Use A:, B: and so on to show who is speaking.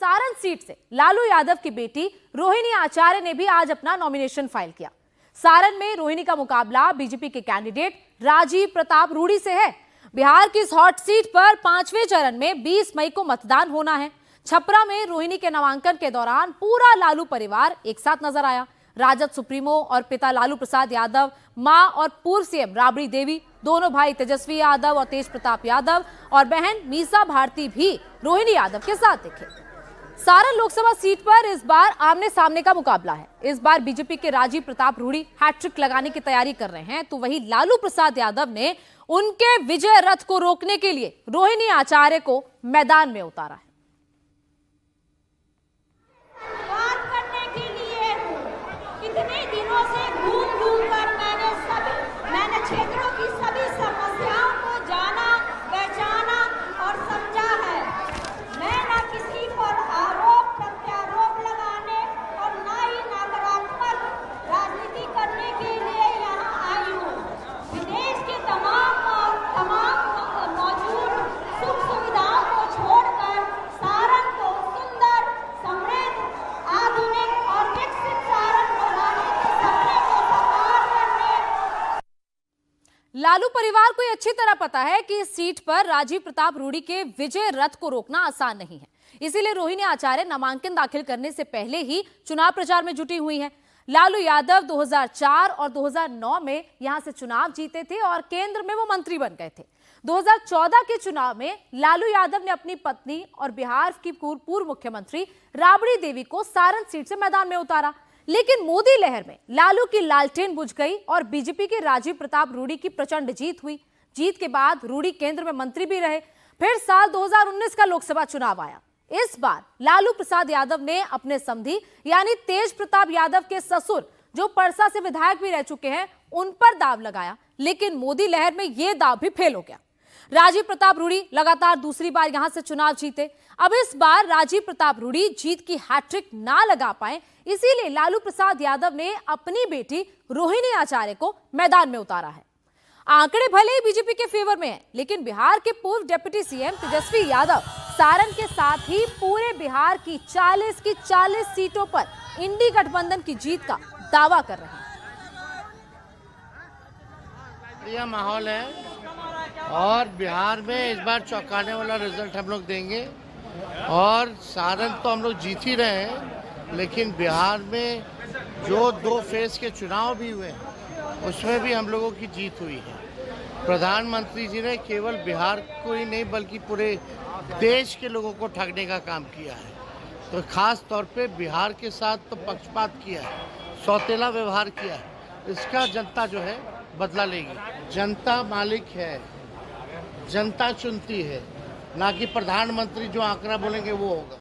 A: Saran seat से लालू यादव की बेटी रोहिणी आचार्य ने भी आज अपना नॉमिनेशन फाइल किया। सारण में रोहिणी का मुकाबला बीजेपी के कैंडिडेट राजीव प्रताप रूडी से है। बिहार की इस हॉट सीट पर 5वें चरण में 20 मई को मतदान होना है। छपरा में रोहिणी के नामांकन के दौरान पूरा लालू परिवार एक साथ नजर आया। राजद सुप्रीमो और पिता लालू प्रसाद यादव, मां और पूर्व सीएम राबड़ी देवी, दोनों भाई तेजस्वी यादव और तेज प्रताप यादव और बहन मीसा भारती भी रोहिणी यादव के साथ दिखे। सारण लोकसभा सीट पर इस बार आमने सामने का मुकाबला है। इस बार बीजेपी के राजीव प्रताप रूडी हैट्रिक लगाने की तैयारी कर रहे हैं, तो वहीं लालू प्रसाद यादव ने उनके विजय रथ को रोकने के लिए रोहिणी आचार्य को मैदान में उतारा है।
B: इतने दिनों से घूम कर मैंने क्षेत्रों की सभी समस्याओं को जाना, पहचाना और समझा है। मैं न किसी पर आरोप प्रत्यारोप लगाने और न ही नकारात्मक राजनीति करने के लिए यहाँ आई हूँ। विदेश के तमाम मौजूद सुख सुविधाओं को छोड़कर सारण को सुंदर, समृद्ध, आधुनिक और विकसित सारण
A: लालू परिवार को अच्छी तरह पता है कि इस सीट पर राजीव प्रताप रूडी के विजय रथ को रोकना आसान नहीं है। इसीलिए रोहिणी आचार्य नामांकन दाखिल करने से पहले ही चुनाव प्रचार में जुटी हुई हैं। लालू यादव 2004 और 2009 में यहां से चुनाव जीते थे और केंद्र में वो मंत्री बन गए थे। 2014 के चुनाव में लालू यादव ने अपनी पत्नी और बिहार की पूर्व मुख्यमंत्री राबड़ी देवी को सारण सीट से मैदान में उतारा। लेकिन मोदी लहर में लालू की लालटेन बुझ गई और बीजेपी के राजीव प्रताप रूडी की प्रचंड जीत हुई। जीत के बाद रूडी केंद्र में मंत्री भी रहे। फिर साल 2019 का लोकसभा चुनाव आया। इस बार लालू प्रसाद यादव ने अपने समधी यानी तेज प्रताप यादव के ससुर, जो परसा से विधायक भी रह चुके हैं, उन पर दाव लगाया। लेकिन मोदी लहर में यह दाव भी फेल हो गया। राजीव प्रताप रूडी लगातार दूसरी बार यहां से चुनाव जीते। अब इस बार राजीव प्रताप रूडी जीत की हैट्रिक ना लगा पाए, इसीलिए लालू प्रसाद यादव ने अपनी बेटी रोहिणी आचार्य को मैदान में उतारा है। आंकड़े भले ही बीजेपी के फेवर में हैं, लेकिन बिहार के पूर्व डिप्टी सीएम तेजस्वी यादव सारण के साथ ही पूरे बिहार की 40 सीटों पर इंडी गठबंधन की जीत का दावा कर रहे हैं।
C: यह माहौल है और बिहार में इस बार चौंकाने वाला रिजल्ट हम लोग देंगे। और सारण तो हम लोग जीत ही रहे हैं, लेकिन बिहार में जो 2 फेज के चुनाव भी हुए उसमें भी हम लोगों की जीत हुई है। प्रधानमंत्री जी ने केवल बिहार को ही नहीं बल्कि पूरे देश के लोगों को ठगने का काम किया है। तो खास तौर पे बिहार के साथ तो पक्षपात किया है, सौतेला व्यवहार किया है। इसका जनता जो है बदला लेगी। जनता मालिक है, जनता चुनती है, ना कि प्रधानमंत्री जो आंकड़ा बोलेंगे वो होगा।